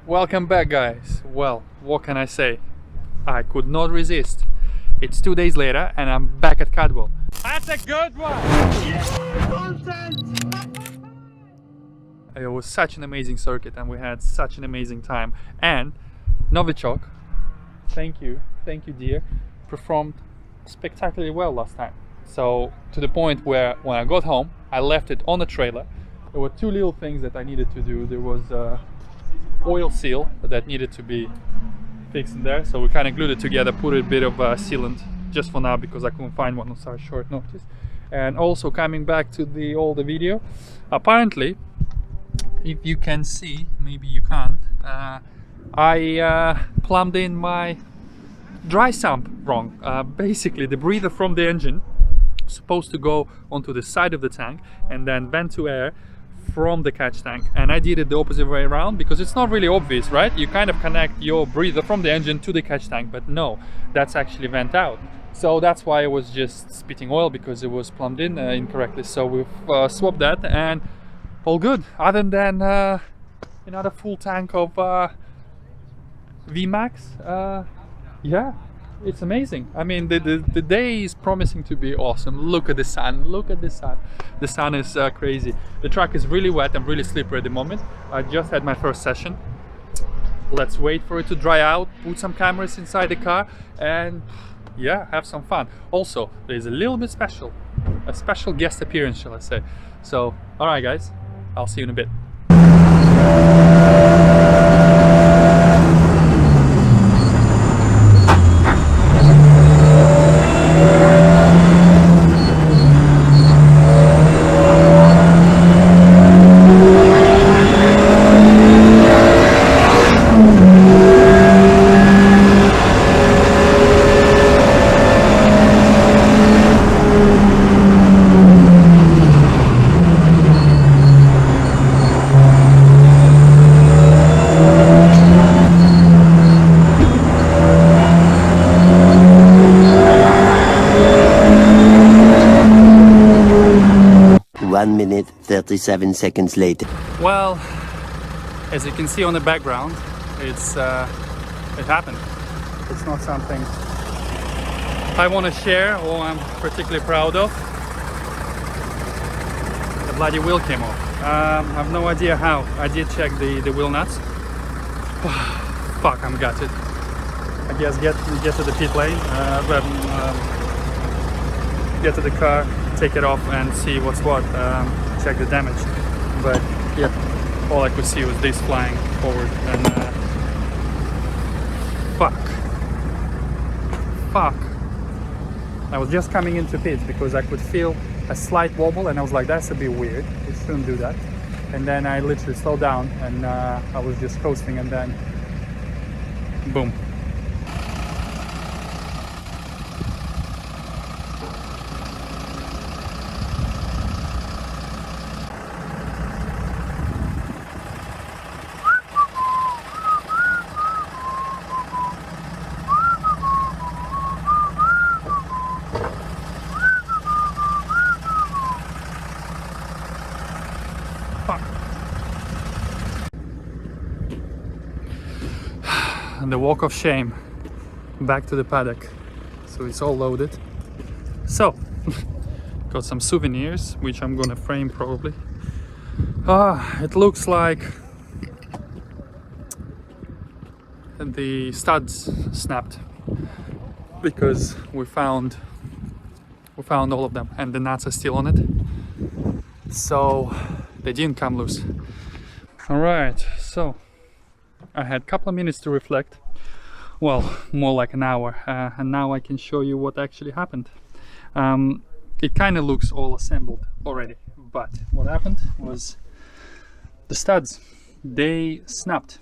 Welcome back, guys. Well, what can I say? I could not resist. It's 2 days later and I'm back at Cadwell. That's a good one! Yeah, content! It was such an amazing circuit and we had such an amazing time. And Novichok, thank you dear, performed spectacularly well last time. So to the point where when I got home, I left it on the trailer. There were two little things that I needed to do. There was oil seal that needed to be fixed in there, so we kind of glued it together, put a bit of sealant just for now because I couldn't find one on such short notice. And also coming back to the older video, apparently, if you can see, maybe you can't, I plumbed in my dry sump wrong. Basically the breather from the engine is supposed to go onto the side of the tank and then vent to air from the catch tank, and I did it the opposite way around because it's not really obvious, right? You kind of connect your breather from the engine to the catch tank, but no, that's actually vent out. So that's why I was just spitting oil, because it was plumbed in incorrectly. So we've swapped that and all good, other than another full tank of VMAX. Yeah, it's amazing. I mean, the day is promising to be awesome. Look at the sun, look at the sun. The sun is crazy. The track is really wet and really slippery at the moment. I just had my first session. Let's wait for it to dry out, put some cameras inside the car and yeah, have some fun. Also, there's a little bit special, a special guest appearance, shall I say. So, alright guys, I'll see you in a bit. One minute, 37 seconds later. Well, as you can see on the background, it happened. It's not something I want to share or I'm particularly proud of. The bloody wheel came off. I have no idea how. I did check the wheel nuts. Fuck, I'm gutted. I guess get to the pit lane, get to the car, take it off and see what's what, check the damage. But yeah, all I could see was this flying forward and fuck. I was just coming into pits because I could feel a slight wobble and I was like, that's a bit weird, it shouldn't do that. And then I literally slowed down and I was just coasting and then boom. And the walk of shame back to the paddock, so it's all loaded. So got some souvenirs which I'm gonna frame probably. It looks like the studs snapped because we found all of them and the nuts are still on it, so they didn't come loose. All right, so I had a couple of minutes to reflect, well, more like an hour, and now I can show you what actually happened. It kind of looks all assembled already, but what happened was the studs, they snapped.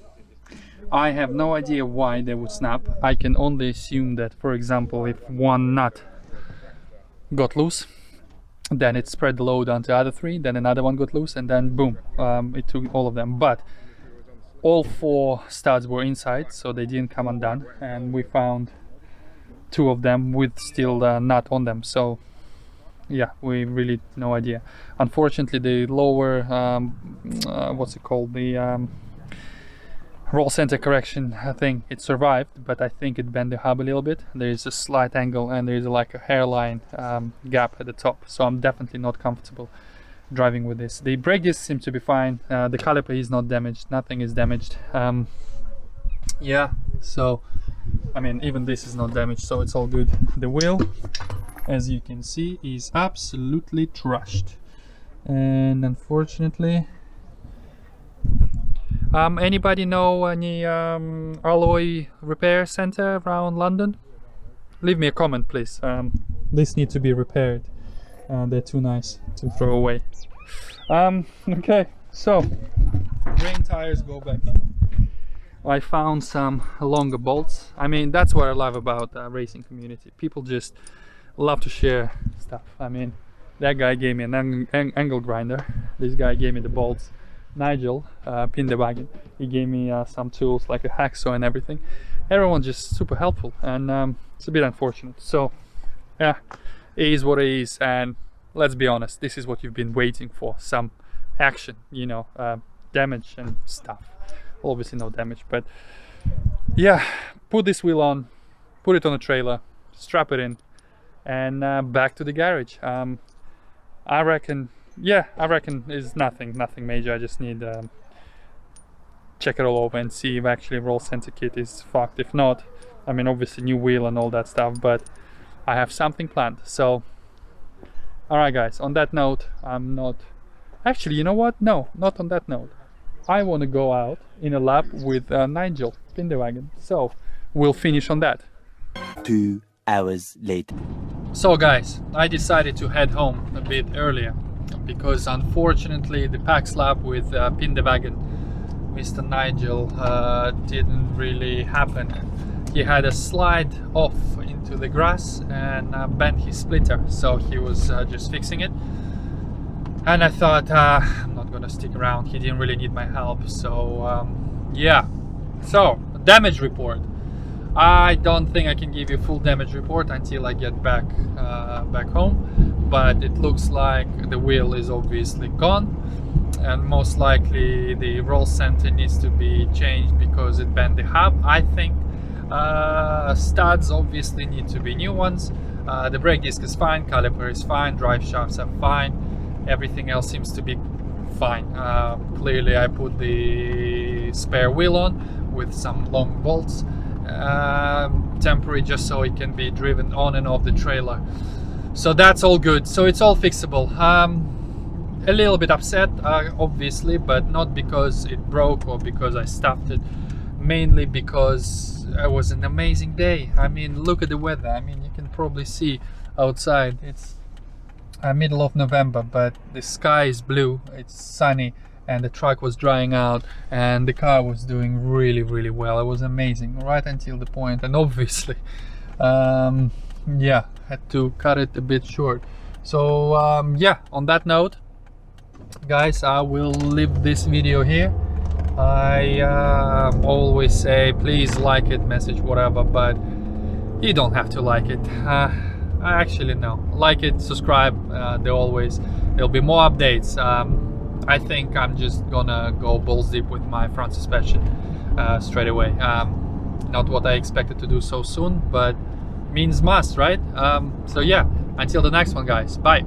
I have no idea why they would snap. I can only assume that, for example, if one nut got loose, then it spread the load onto the other three, then another one got loose, and then boom, it took all of them. But all four studs were inside, so they didn't come undone, and we found two of them with still the nut on them. So yeah, we really no idea. Unfortunately, the lower what's it called, the roll center correction, I think it survived, but I think it bent the hub a little bit. There is a slight angle and there is like a hairline gap at the top, so I'm definitely not comfortable driving with this. The brake disc seems to be fine. The caliper is not damaged, nothing is damaged. Yeah, so I mean, even this is not damaged, so it's all good. The wheel, as you can see, is absolutely trashed, and unfortunately, anybody know any alloy repair center around London? Leave me a comment, please. This needs to be repaired. They're too nice to throw away. Okay, so rain tires go back in. I found some longer bolts. I mean, that's what I love about racing community. People just love to share stuff. I mean, that guy gave me an angle grinder. This guy gave me the bolts. Nigel, pin the wagon, he gave me some tools like a hacksaw and everything. Everyone just super helpful, and it's a bit unfortunate. So yeah, it is what it is, and let's be honest, this is what you've been waiting for, some action, you know, damage and stuff. Obviously no damage, but yeah, put this wheel on, put it on a trailer, strap it in, and back to the garage. I reckon it's nothing major. I just need check it all over and see if actually roll center kit is fucked. If not, I mean, obviously new wheel and all that stuff, but I have something planned. So alright guys, on that note, I'm not actually, you know what, no, not on that note. I want to go out in a lap with Nigel in the wagon, so we'll finish on that. 2 hours later. So guys, I decided to head home a bit earlier because unfortunately the pack lap with Pin the Wagon, Mr. Nigel, didn't really happen. He had a slide off into the grass and bent his splitter, so he was just fixing it. And I thought, I'm not gonna stick around, he didn't really need my help, so yeah. So, damage report. I don't think I can give you a full damage report until I get back home, but it looks like the wheel is obviously gone, and most likely the roll center needs to be changed because it bent the hub, I think. Studs obviously need to be new ones. The brake disc is fine, caliper is fine, drive shafts are fine. Everything else seems to be fine. Clearly I put the spare wheel on with some long bolts, temporary, just so it can be driven on and off the trailer. So that's all good, so it's all fixable. A little bit upset, obviously, but not because it broke or because I stuffed it, mainly because it was an amazing day. I mean, look at the weather. I mean, you can probably see outside, it's middle of November, but the sky is blue, it's sunny, and the truck was drying out, and the car was doing really well. It was amazing right until the point, and obviously yeah, had to cut it a bit short. So yeah, on that note guys, I will leave this video here. I always say please like it, message, whatever, but you don't have to like it. Actually no, like it, subscribe, there'll be more updates. I think I'm just gonna go balls deep with my front suspension straight away. Not what I expected to do so soon, but means must, right? So yeah, until the next one guys, bye.